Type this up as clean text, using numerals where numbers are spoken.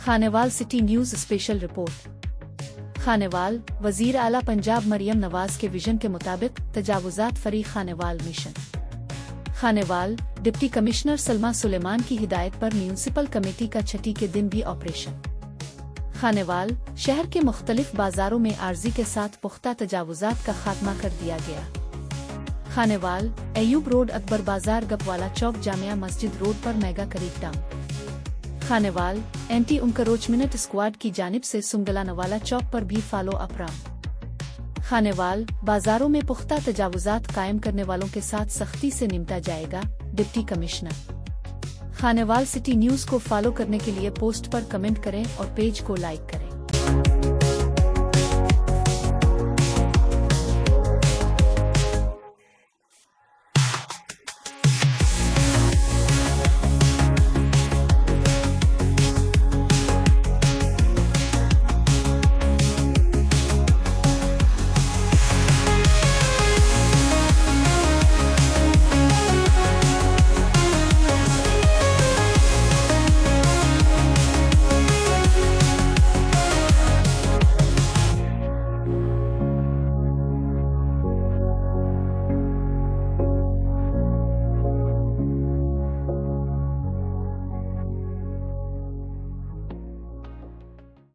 Khanewal city news special report. Khanewal, वजीर आला पंजाब मरियम नवाज के विजन के मुताबिक तजावुजात फरी Khanewal mission. Khanewal, deputy commissioner Salma Suleman की हिदायत पर म्यूनिसिपल कमेटी का छठी के दिन भी ऑपरेशन। खानेवाल, शहर के मुख्तलिफ बाजारों में आर्जी के साथ पुख्ता तजावुजात का खात्मा कर दिया गया। खानेवाल, अयूब रोड, अकबर बाजार, गपवाला चौक, जामिया मस्जिद रोड पर मेगा करीब down. Khanewal, anti encroachment squad की जानिब से सुंगलानवाला चौक पर भी फॉलो अप राउंड। खानेवाल, बाजारों में पुख्ता तजावुजात कायम करने वालों के साथ सख्ती से निपटा जाएगा, deputy commissioner. Khanewal city news को फॉलो करने के लिए पोस्ट पर कमेंट करें और पेज को लाइक करें।